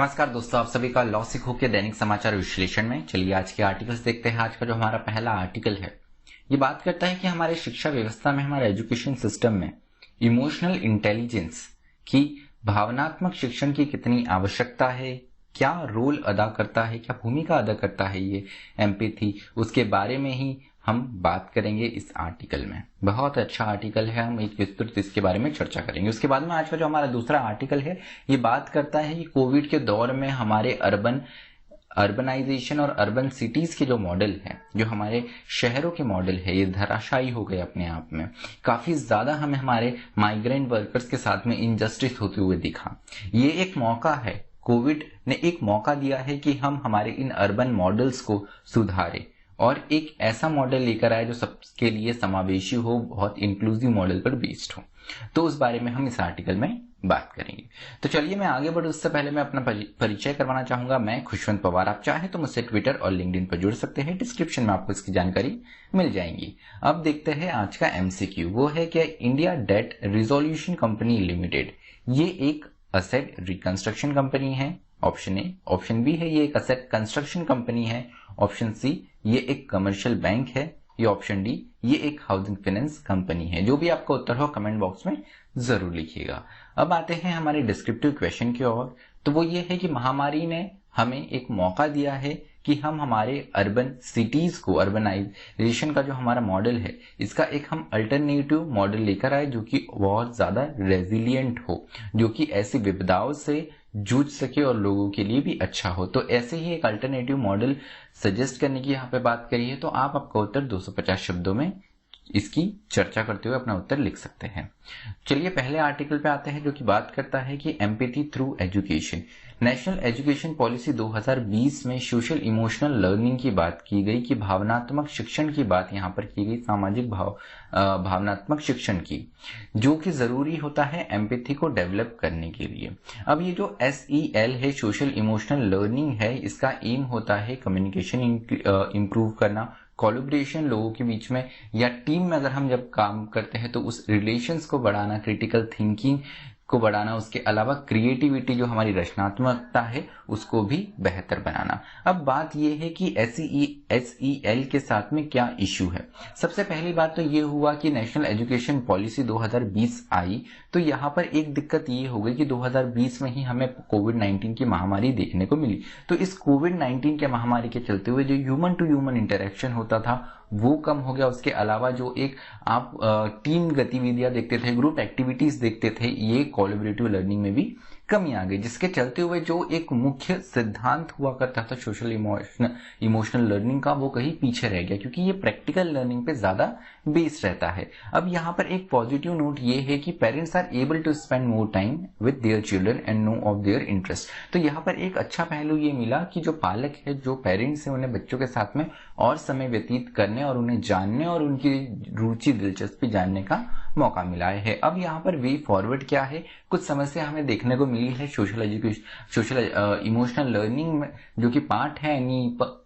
नमस्कार दोस्तों, आप सभी का लॉ सिखो के दैनिक समाचार विश्लेषण में। चलिए आज के आर्टिकल्स देखते हैं। आज का जो हमारा पहला आर्टिकल है ये बात करता है कि हमारे शिक्षा व्यवस्था में, हमारे एजुकेशन सिस्टम में इमोशनल इंटेलिजेंस की, भावनात्मक शिक्षण की कितनी आवश्यकता है, क्या रोल अदा करता है, क्या भूमिका अदा करता है ये एम्पैथी, उसके बारे में ही हम बात करेंगे इस आर्टिकल में। बहुत अच्छा आर्टिकल है, हम एक विस्तृत इसके बारे में चर्चा करेंगे। उसके बाद में आज का जो हमारा दूसरा आर्टिकल है ये बात करता है कि कोविड के दौर में हमारे अर्बनाइजेशन और अर्बन सिटीज के जो मॉडल है, जो हमारे शहरों के मॉडल है, ये धराशायी हो गए अपने आप में। काफी ज्यादा हमें हमारे माइग्रेंट वर्कर्स के साथ में इनजस्टिस होते हुए दिखा। ये एक मौका है, कोविड ने एक मौका दिया है कि हम हमारे इन अर्बन मॉडल्स को सुधारें और एक ऐसा मॉडल लेकर आए जो सबके लिए समावेशी हो, बहुत इंक्लूसिव मॉडल पर बेस्ड हो। तो उस बारे में हम इस आर्टिकल में बात करेंगे। तो चलिए मैं आगे बढ़ूं उससे पहले मैं अपना परिचय करवाना चाहूंगा। मैं खुशवंत पवार। आप चाहे तो मुझसे ट्विटर और लिंक्डइन पर जुड़ सकते हैं, डिस्क्रिप्शन में आपको इसकी जानकारी मिल जाएगी। अब देखते हैं आज का एमसीक्यू। वो है कि India debt resolution company limited ये एक असेट रिकंस्ट्रक्शन कंपनी है। Option A. ऑप्शन बी है ये एक असेट कंस्ट्रक्शन कंपनी है। ऑप्शन सी ये एक कमर्शियल बैंक है। ये ऑप्शन डी ये एक हाउसिंग फाइनेंस कंपनी है। जो भी आपका उत्तर हो कमेंट बॉक्स में जरूर लिखिएगा। अब आते हैं हमारे डिस्क्रिप्टिव क्वेश्चन की ओर। तो वो ये है कि महामारी ने हमें एक मौका दिया है कि हम हमारे अर्बन सिटीज को, अर्बनाइजेशन का जो हमारा मॉडल है, इसका एक हम अल्टरनेटिव मॉडल लेकर आए जो कि बहुत ज्यादा रेजिलियंट हो, जो कि ऐसी विपदाओं से जूझ सके और लोगों के लिए भी अच्छा हो। तो ऐसे ही एक अल्टरनेटिव मॉडल सजेस्ट करने की यहाँ पे बात करी है। तो आप आपका उत्तर 250 शब्दों में इसकी चर्चा करते हुए अपना उत्तर लिख सकते हैं। चलिए पहले आर्टिकल पे आते हैं जो कि बात करता है कि empathy through education. National education policy 2020 में सोशल इमोशनल लर्निंग की बात की गई, कि भावनात्मक शिक्षण की बात यहाँ पर की गई, सामाजिक भावनात्मक शिक्षण की, जो कि जरूरी होता है एम्पैथी को डेवलप करने के लिए। अब ये जो SEL है, सोशल इमोशनल लर्निंग है, इसका एम होता है कम्युनिकेशन इंप्रूव करना, कोलैबोरेशन लोगों के बीच में या टीम में अगर हम जब काम करते हैं तो उस रिलेशंस को बढ़ाना, क्रिटिकल थिंकिंग को बढ़ाना, उसके अलावा क्रिएटिविटी जो हमारी रचनात्मकता है उसको भी बेहतर बनाना। अब बात यह है कि SEL के साथ में क्या इश्यू है। सबसे पहली बात तो ये हुआ कि नेशनल एजुकेशन पॉलिसी 2020 आई, तो यहाँ पर एक दिक्कत ये हो गई कि 2020 में ही हमें कोविड-19 की महामारी देखने को मिली। तो इस कोविड-19 के महामारी के चलते हुए जो ह्यूमन टू ह्यूमन इंटरेक्शन होता था वो कम हो गया। उसके अलावा जो एक आप टीम गतिविधियां देखते थे, ग्रुप एक्टिविटीज देखते थे, ये कोलैबोरेटिव लर्निंग में भी कमी आ गई, जिसके चलते हुए जो एक मुख्य सिद्धांत हुआ करता था सोशल इमोशनल लर्निंग का, वो कहीं पीछे रह गया, क्योंकि ये प्रैक्टिकल लर्निंग पे ज्यादा बेस्ड रहता है। अब यहाँ पर एक पॉजिटिव नोट ये है कि parents are able to spend more time with their children and know of their interest. तो यहाँ पर एक अच्छा पहलू ये मिला कि जो पालक है, जो पेरेंट्स है, उन्हें बच्चों के साथ में और समय व्यतीत करने और उन्हें जानने और उनकी रुचि दिलचस्पी जानने का मौका मिला है। अब यहाँ पर वे फॉरवर्ड क्या है, कुछ समस्या हमें देखने को मिली है सोशल इमोशनल लर्निंग में, जो कि पार्ट है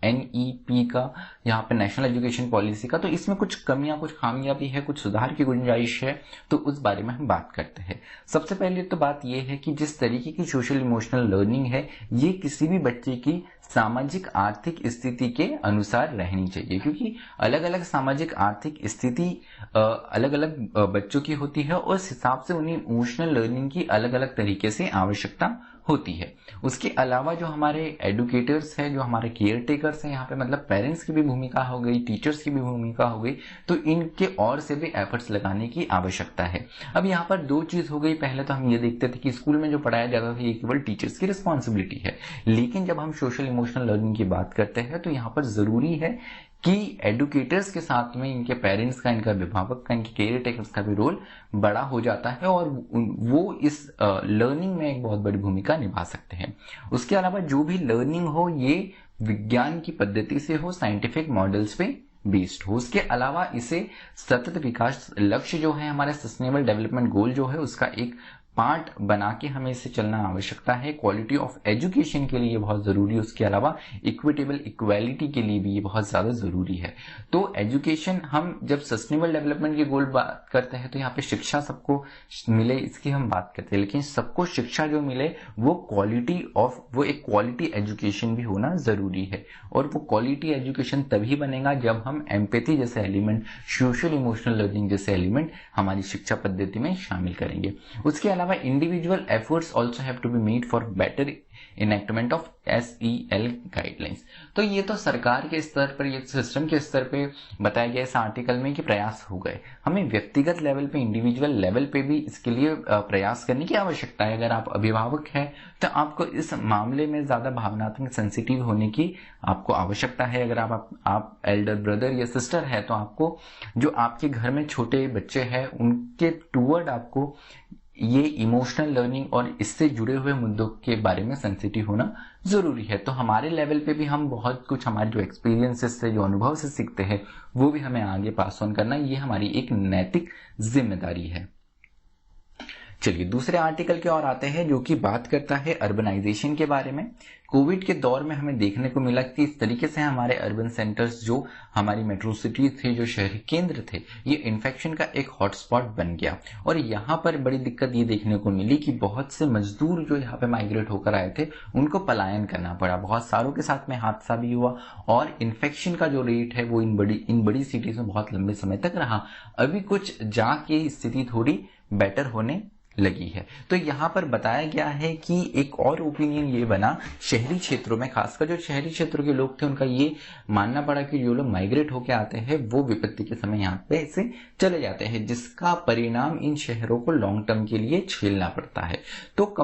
NEP का, यहाँ पे नेशनल एजुकेशन पॉलिसी का। तो इसमें कुछ कमियां, कुछ खामियां भी है, कुछ सुधार की गुंजाइश है, तो उस बारे में हम बात करते हैं। सबसे पहले तो बात यह है कि जिस तरीके की सोशल इमोशनल लर्निंग है, ये किसी भी बच्चे की सामाजिक आर्थिक स्थिति के अनुसार रहनी चाहिए, क्योंकि अलग अलग सामाजिक आर्थिक स्थिति अलग अलग बच्चों की होती है और उस हिसाब से उन्हें इमोशनल लर्निंग की अलग अलग तरीके से आवश्यकता होती है। उसके अलावा जो हमारे एडुकेटर्स हैं, जो हमारे केयर टेकर्स हैं, यहाँ पे मतलब पेरेंट्स की भी भूमिका हो गई, टीचर्स की भी भूमिका हो गई, तो इनके और से भी एफर्ट्स लगाने की आवश्यकता है। अब यहाँ पर दो चीज हो गई। पहले तो हम ये देखते थे कि स्कूल में जो पढ़ाया जाता था ये केवल टीचर्स की रिस्पॉन्सिबिलिटी है, लेकिन जब हम सोशल इमोशनल लर्निंग की बात करते हैं तो यहाँ पर जरूरी है कि एडुकेटर्स के साथ में इनके पेरेंट्स का, इनका अभिभावक का, इनके केयर टेकर्स का भी रोल बड़ा हो जाता है और वो इस लर्निंग में एक बहुत बड़ी भूमिका निभा सकते हैं। उसके अलावा जो भी लर्निंग हो ये विज्ञान की पद्धति से हो, साइंटिफिक मॉडल्स पे बेस्ड हो। उसके अलावा इसे सतत विकास लक्ष्य जो है, हमारे सस्टेनेबल डेवलपमेंट गोल जो है, उसका एक पार्ट बना के हमें इसे चलना आवश्यकता है। क्वालिटी ऑफ एजुकेशन के लिए बहुत जरूरी है, उसके अलावा इक्विटेबल इक्वालिटी के लिए भी ये बहुत ज्यादा जरूरी है। तो एजुकेशन, हम जब सस्टेनेबल डेवलपमेंट के गोल बात करते हैं तो यहाँ पे शिक्षा सबको मिले इसकी हम बात करते हैं, लेकिन सबको शिक्षा जो मिले वो एक क्वालिटी एजुकेशन भी होना जरूरी है। और वो क्वालिटी एजुकेशन तभी बनेगा जब हम एम्पैथी जैसे एलिमेंट, सोशल इमोशनल लर्निंग जैसे एलिमेंट हमारी शिक्षा पद्धति में शामिल करेंगे। उसके अलावा individual efforts also have to be made for better enactment of SEL guidelines. तो ये तो सरकार के स्तर पर, ये सिस्टम के स्तर पे बताया गया इस आर्टिकल में कि प्रयास हो गए। हमें व्यक्तिगत लेवल पे, इंडिविजुअल लेवल पे भी इसके लिए प्रयास करने की आवश्यकता है। अगर आप अभिभावक हैं तो आपको इस मामले में ज्यादा भावनात्मक सेंसिटिव होने की आपको आवश्यकता है। अगर आप एल्डर ब्रदर या सिस्टर है तो आपको, जो आपके घर में छोटे बच्चे हैं उनके टूवर्ड आपको ये इमोशनल लर्निंग और इससे जुड़े हुए मुद्दों के बारे में सेंसिटिव होना जरूरी है। तो हमारे लेवल पे भी हम बहुत कुछ, हमारे जो एक्सपीरियंसेस से, जो अनुभव से सीखते हैं, वो भी हमें आगे पास ऑन करना, ये हमारी एक नैतिक जिम्मेदारी है। चलिए दूसरे आर्टिकल की ओर आते हैं, जो कि बात करता है अर्बनाइजेशन के बारे में। कोविड के दौर में हमें देखने को मिला कि इस तरीके से हमारे अर्बन सेंटर्स, जो हमारी मेट्रो सिटी थे, जो शहरी केंद्र थे, ये इन्फेक्शन का एक हॉटस्पॉट बन गया। और यहाँ पर बड़ी दिक्कत ये देखने को मिली कि बहुत से मजदूर जो यहाँ पे माइग्रेट होकर आए थे उनको पलायन करना पड़ा। बहुत सारों के साथ में हादसा भी हुआ और इन्फेक्शन का जो रेट है वो इन बड़ी सिटीज में बहुत लंबे समय तक रहा। अभी कुछ जाके स्थिति थोड़ी बेटर होने लगी है। तो यहाँ पर बताया गया है कि एक और ओपिनियन ये बना शहरी क्षेत्रों में, खासकर जो शहरी क्षेत्रों के लोग थे उनका ये मानना पड़ा कि जो लोग माइग्रेट होकर आते हैं वो विपत्ति के समय यहाँ पे ऐसे चले जाते हैं, जिसका परिणाम इन शहरों को लॉन्ग टर्म के लिए झेलना पड़ता है। तो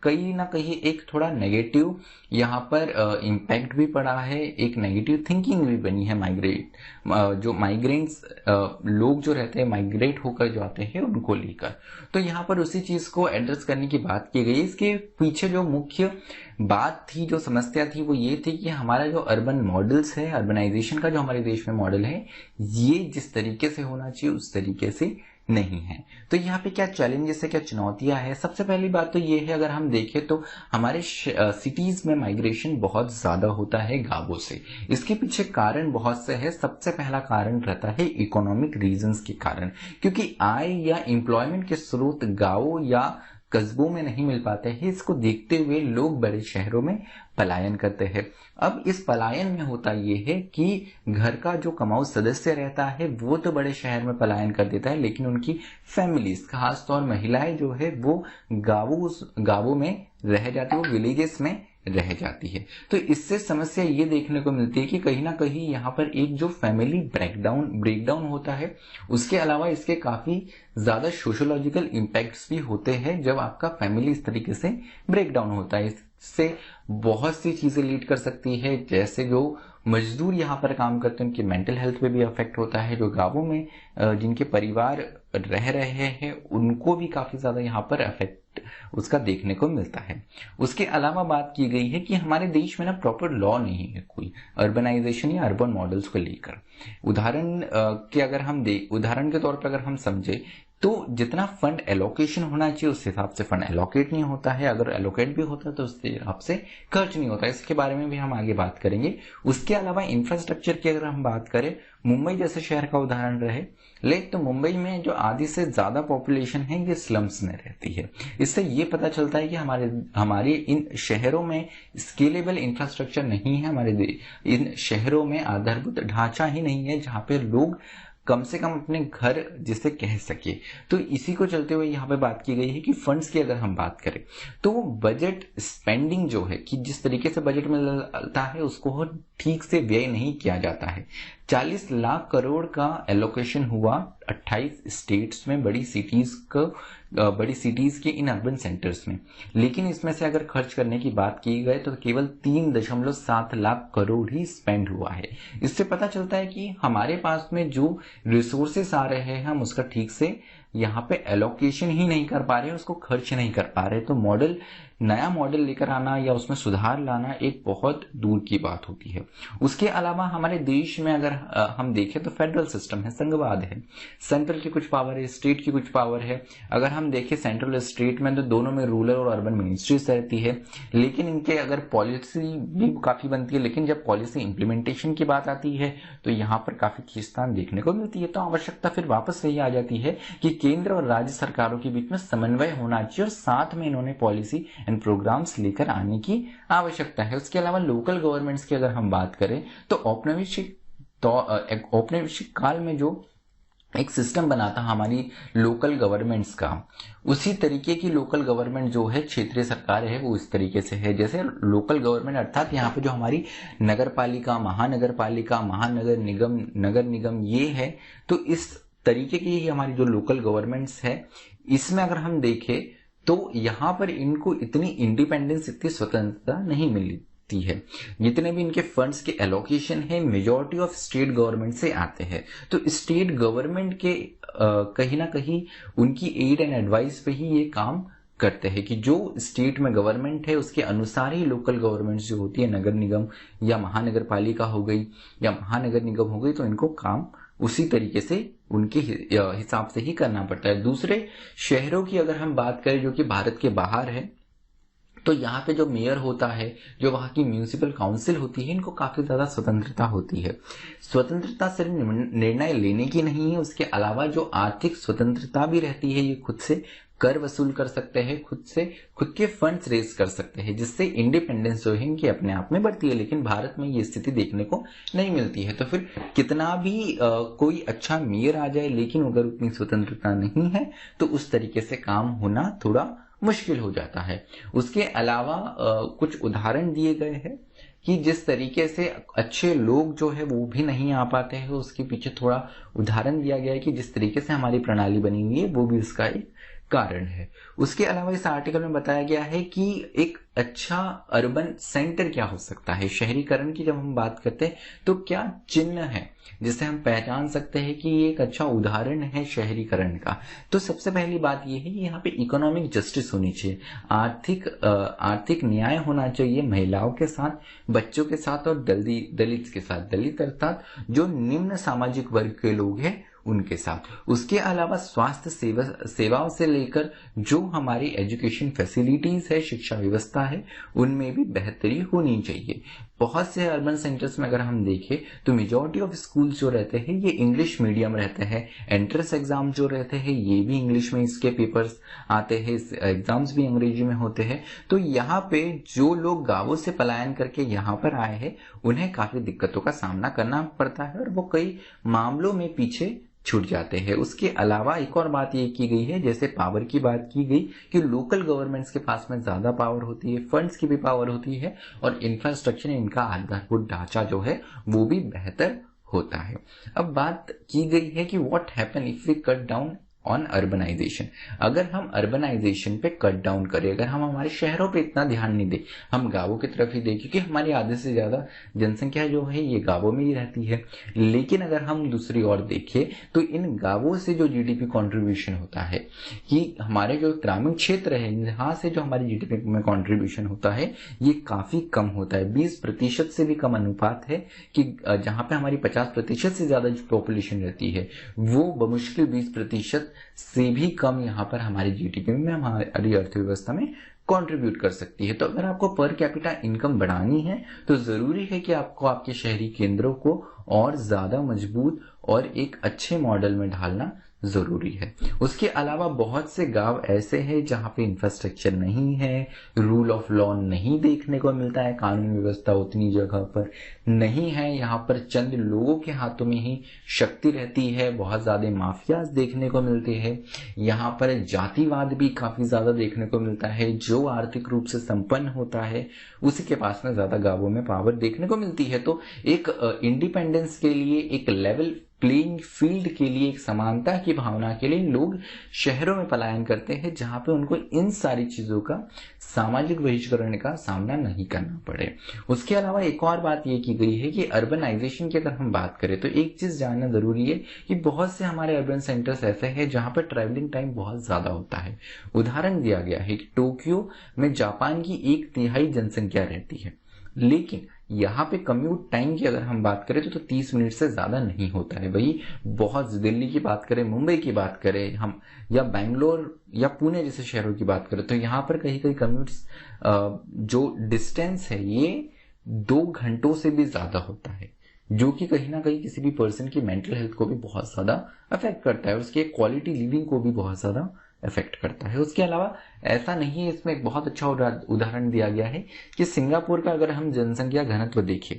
कहीं ना कहीं एक थोड़ा नेगेटिव यहाँ पर इम्पैक्ट भी पड़ा है, एक नेगेटिव थिंकिंग भी बनी है जो माइग्रेंट्स लोग जो रहते हैं, माइग्रेट होकर जो आते हैं उनको लेकर। तो यहाँ पर उसी चीज को एड्रेस करने की बात की गई। इसके पीछे जो मुख्य बात थी, जो समस्या थी, वो ये थी कि हमारा जो अर्बन मॉडल्स है, अर्बनाइजेशन का जो हमारे देश में मॉडल है, ये जिस तरीके से होना चाहिए उस तरीके से नहीं है। तो यहाँ पे क्या चैलेंजेस है, क्या चुनौतियां है? सबसे पहली बात तो ये है, अगर हम देखें तो हमारे सिटीज में माइग्रेशन बहुत ज्यादा होता है गांवों से। इसके पीछे कारण बहुत से है। सबसे पहला कारण रहता है इकोनॉमिक रीजंस के कारण, क्योंकि आय या एम्प्लॉयमेंट के स्रोत गांवों या कस्बों में नहीं मिल पाते हैं। इसको देखते हुए लोग बड़े शहरों में पलायन करते हैं। अब इस पलायन में होता यह है कि घर का जो कमाऊ सदस्य रहता है वो तो बड़े शहर में पलायन कर देता है, लेकिन उनकी फैमिलीज, खासतौर महिलाएं जो है वो गांवों में रह जाती है, वो विलेजेस में रह जाती है। तो इससे समस्या ये देखने को मिलती है कि कहीं ना कहीं यहाँ पर एक जो फैमिली ब्रेकडाउन होता है, उसके अलावा इसके काफी ज्यादा सोशियोलॉजिकल इम्पैक्ट्स भी होते हैं जब आपका फैमिली इस तरीके से ब्रेकडाउन होता है। इससे बहुत सी चीजें लीड कर सकती है, जैसे जो मजदूर यहाँ पर काम करते हैं उनकी मेंटल हेल्थ पे भी अफेक्ट होता है। जो गांवों में जिनके परिवार रह रहे हैं उनको भी काफी ज्यादा यहाँ पर अफेक्ट उसका देखने को मिलता है। उसके अलावा बात की गई है कि हमारे देश में ना प्रॉपर लॉ नहीं है कोई अर्बनाइजेशन या अर्बन मॉडल्स को लेकर। उदाहरण के तौर पर अगर हम समझे तो जितना फंड एलोकेशन होना चाहिए उस हिसाब से फंड एलोकेट नहीं होता है। अगर एलोकेट भी होता है तो उस हिसाब से खर्च नहीं होता है। इसके बारे में भी हम आगे बात करेंगे। उसके अलावा इंफ्रास्ट्रक्चर की अगर हम बात करें, मुंबई जैसे शहर का उदाहरण रहे ले, तो मुंबई में जो आधी से ज्यादा पॉपुलेशन है ये स्लम्स में रहती है। इससे ये पता चलता है कि हमारे इन शहरों में स्केलेबल इंफ्रास्ट्रक्चर नहीं है। हमारे इन शहरों में आधारभूत ढांचा ही नहीं है जहां पे लोग कम से कम अपने घर जिसे कह सके। तो इसी को चलते हुए यहाँ पे बात की गई है कि फंड्स की अगर हम बात करें तो बजट स्पेंडिंग जो है, कि जिस तरीके से बजट मिलता है उसको ठीक से व्यय नहीं किया जाता है। 40 लाख करोड़ का एलोकेशन हुआ 28 स्टेट्स में, बड़ी सिटीज के इन अर्बन सेंटर्स में, लेकिन इसमें से अगर खर्च करने की बात की गई तो केवल 3.7 लाख करोड़ ही स्पेंड हुआ है। इससे पता चलता है कि हमारे पास में जो रिसोर्सेस आ रहे हैं हम उसका ठीक से यहाँ पे एलोकेशन ही नहीं कर पा रहे, उसको खर्च नहीं कर पा रहे। तो मॉडल नया मॉडल लेकर आना या उसमें सुधार लाना एक बहुत दूर की बात होती है। उसके अलावा हमारे देश में अगर हम देखें तो फेडरल सिस्टम है, संघवाद है, सेंट्रल की कुछ पावर है, स्टेट की कुछ पावर है। अगर हम देखें सेंट्रल और स्टेट में तो दोनों में रूरल और अर्बन मिनिस्ट्रीज रहती है, लेकिन इनके अगर पॉलिसी भी काफी बनती है, लेकिन जब पॉलिसी इंप्लीमेंटेशन की बात आती है तो यहाँ पर काफी खींचतान देखने को मिलती है। तो आवश्यकता फिर वापस वही आ जाती है कि केंद्र और राज्य सरकारों के बीच में समन्वय होना चाहिए और साथ में इन्होंने पॉलिसी एंड प्रोग्राम्स लेकर आने की आवश्यकता है। उसके अलावा लोकल गवर्नमेंट्स की अगर हम बात करें तो औपनिवेशिक काल में जो एक सिस्टम बना था हमारी लोकल गवर्नमेंट्स का, उसी तरीके की लोकल गवर्नमेंट जो है, क्षेत्रीय सरकार है, वो इस तरीके से है। जैसे लोकल गवर्नमेंट अर्थात यहाँ पे जो हमारी नगर पालिका, महानगर पालिका, महानगर निगम, नगर निगम ये है, तो इस तरीके की ही हमारी जो लोकल गवर्नमेंट्स है, इसमें अगर हम देखें तो यहाँ पर इनको इतनी इंडिपेंडेंस, इतनी स्वतंत्रता नहीं मिलती है। जितने भी इनके फंड्स के एलोकेशन है मेजॉरिटी ऑफ स्टेट गवर्नमेंट से आते हैं। तो स्टेट गवर्नमेंट के कहीं ना कहीं उनकी एड एंड एडवाइस पे ही ये काम करते हैं कि जो स्टेट में गवर्नमेंट है उसके अनुसार ही लोकल गवर्नमेंट जो होती है, नगर निगम या महानगर पालिका हो गई या महानगर निगम हो गई, तो इनको काम उसी तरीके से उनके हिसाब से ही करना पड़ता है। दूसरे शहरों की अगर हम बात करें जो कि भारत के बाहर है, तो यहाँ पे जो मेयर होता है, जो वहाँ की म्यूनिसिपल काउंसिल होती है, इनको काफी ज्यादा स्वतंत्रता होती है। स्वतंत्रता सिर्फ निर्णय लेने की नहीं है, उसके अलावा जो आर्थिक स्वतंत्रता भी रहती है, ये खुद से कर वसूल कर सकते हैं, खुद के फंड्स रेज कर सकते हैं, जिससे इंडिपेंडेंस जो है इनकी अपने आप में बढ़ती है। लेकिन भारत में ये स्थिति देखने को नहीं मिलती है। तो फिर कितना भी कोई अच्छा मेयर आ जाए, लेकिन अगर उतनी स्वतंत्रता नहीं है तो उस तरीके से काम होना थोड़ा मुश्किल हो जाता है। उसके अलावा कुछ उदाहरण दिए गए हैं कि जिस तरीके से अच्छे लोग जो है वो भी नहीं आ पाते हैं, उसके पीछे थोड़ा उदाहरण दिया गया है कि जिस तरीके से हमारी प्रणाली बनी हुई है वो भी उसका एक कारण है। उसके अलावा इस आर्टिकल में बताया गया है कि एक अच्छा अर्बन सेंटर क्या हो सकता है। शहरीकरण की जब हम बात करते हैं तो क्या चिन्ह है जिससे हम पहचान सकते हैं कि ये एक अच्छा उदाहरण है शहरीकरण का। तो सबसे पहली बात ये है कि यहाँ पे इकोनॉमिक जस्टिस होनी चाहिए, आर्थिक न्याय होना चाहिए महिलाओं के साथ, बच्चों के साथ और दलित के साथ। दलित अर्थात जो निम्न सामाजिक वर्ग के लोग हैं उनके साथ। उसके अलावा स्वास्थ्य सेवाओं से लेकर जो हमारी एजुकेशन फैसिलिटीज है, शिक्षा व्यवस्था है, उनमें भी बेहतरी होनी चाहिए। बहुत से अर्बन सेंटर्स में अगर हम देखें तो मेजॉरिटी ऑफ स्कूल्स जो रहते हैं ये इंग्लिश मीडियम रहते हैं। एंट्रेंस एग्जाम जो रहते हैं ये भी इंग्लिश में इसके पेपर्स आते हैं, एग्जाम्स भी अंग्रेजी में होते हैं। तो यहाँ पे जो लोग गांवों से पलायन करके यहाँ पर आए हैं उन्हें काफी दिक्कतों का सामना करना पड़ता है और वो कई मामलों में पीछे छूट जाते हैं। उसके अलावा एक और बात ये की गई है, जैसे पावर की बात की गई कि लोकल गवर्नमेंट्स के पास में ज्यादा पावर होती है, फंड्स की भी पावर होती है और इंफ्रास्ट्रक्चर, इनका आधारभूत ढांचा जो है वो भी बेहतर होता है। अब बात की गई है कि what happen if we cut down on urbanisation. अगर हम अर्बनाइजेशन पे कट डाउन करें, अगर हम हमारे शहरों पे इतना ध्यान नहीं दें, हम गांवों की तरफ ही दें, क्योंकि हमारी आधे से ज्यादा जनसंख्या जो है ये गांवों में ही रहती है। लेकिन अगर हम दूसरी ओर देखें तो इन गांवों से जो जीडीपी कंट्रीब्यूशन होता है, कि हमारे जो ग्रामीण क्षेत्र है यहाँ से जो हमारी जीडीपी में कंट्रीब्यूशन होता है ये काफी कम होता है। 20% से भी कम अनुपात है कि जहां पे हमारी 50% से ज्यादा जो पॉपुलेशन रहती है वो बमुश्किल 20% से भी कम यहाँ पर हमारी जीडीपी में, हमारी अर्थव्यवस्था में कंट्रीब्यूट कर सकती है। तो अगर आपको पर कैपिटा इनकम बढ़ानी है तो जरूरी है कि आपको आपके शहरी केंद्रों को और ज्यादा मजबूत और एक अच्छे मॉडल में ढालना जरूरी है। उसके अलावा बहुत से गांव ऐसे हैं जहां पे इंफ्रास्ट्रक्चर नहीं है, रूल ऑफ लॉ नहीं देखने को मिलता है, कानून व्यवस्था उतनी जगह पर नहीं है, यहाँ पर चंद लोगों के हाथों में ही शक्ति रहती है, बहुत ज्यादा माफियाज देखने को मिलते हैं, यहाँ पर जातिवाद भी काफी ज्यादा देखने को मिलता है। जो आर्थिक रूप से संपन्न होता है उसी के पास में ज्यादा गांवों में पावर देखने को मिलती है। तो एक इंडिपेंडेंस के लिए, एक लेवल प्लेइंग फील्ड के लिए, एक समानता की भावना के लिए लोग शहरों में पलायन करते हैं, जहां पे उनको इन सारी चीजों का, सामाजिक बहिष्करण का सामना नहीं करना पड़े। उसके अलावा एक और बात ये की गई है कि अर्बनाइजेशन की अगर हम बात करें तो एक चीज जानना जरूरी है कि बहुत से हमारे अर्बन सेंटर्स ऐसे हैं जहां पर ट्रैवलिंग टाइम बहुत ज्यादा होता है। उदाहरण दिया गया है कि टोक्यो में जापान की 1/3 जनसंख्या रहती है, लेकिन यहाँ पे कम्यूट टाइम की अगर हम बात करें तो 30 मिनट से ज्यादा नहीं होता है। वही बहुत दिल्ली की बात करें, मुंबई की बात करें हम, या बैंगलोर या पुणे जैसे शहरों की बात करें, तो यहाँ पर कहीं कहीं कम्यूट्स जो डिस्टेंस है ये 2 घंटों से भी ज्यादा होता है, जो कि कहीं ना कहीं किसी भी पर्सन की मेंटल हेल्थ को भी बहुत ज्यादा अफेक्ट करता है, उसकी क्वालिटी लिविंग को भी बहुत ज्यादा इफेक्ट करता है। उसके अलावा ऐसा नहीं है, इसमें एक बहुत अच्छा उदाहरण दिया गया है कि सिंगापुर का अगर हम जनसंख्या घनत्व देखें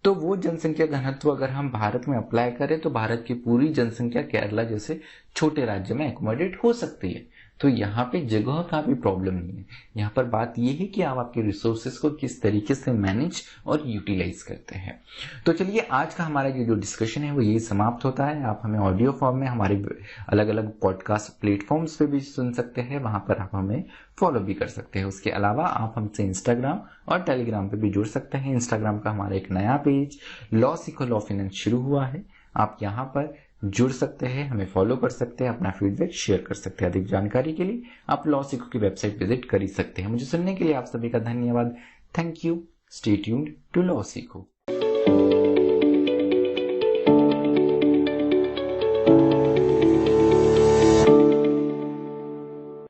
तो वो जनसंख्या घनत्व अगर हम भारत में अप्लाई करें तो भारत की पूरी जनसंख्या केरला जैसे छोटे राज्य में एकोमोडेट हो सकती है। तो यहाँ पे जगह का भी प्रॉब्लम नहीं है। यहाँ पर बात यह है कि आप आपके रिसोर्सेस को किस तरीके से मैनेज और यूटिलाइज करते हैं। तो चलिए, आज का हमारा ये जो डिस्कशन है वो यही समाप्त होता है। आप हमें ऑडियो फॉर्म में हमारे अलग अलग पॉडकास्ट प्लेटफॉर्म्स पे भी सुन सकते हैं, वहां पर आप हमें फॉलो भी कर सकते हैं। उसके अलावा आप हमसे इंस्टाग्राम और टेलीग्राम पे भी जुड़ सकते हैं। इंस्टाग्राम का हमारा एक नया पेज लॉ सीखो लॉ फाइनेंस शुरू हुआ है, आप यहाँ पर जुड़ सकते हैं, हमें फॉलो कर सकते हैं, अपना फीडबैक शेयर कर सकते हैं। अधिक जानकारी के लिए आप लॉ सीखो की वेबसाइट विजिट कर ही सकते हैं। मुझे सुनने के लिए आप सभी का धन्यवाद। Thank you. Stay tuned to law सीखो।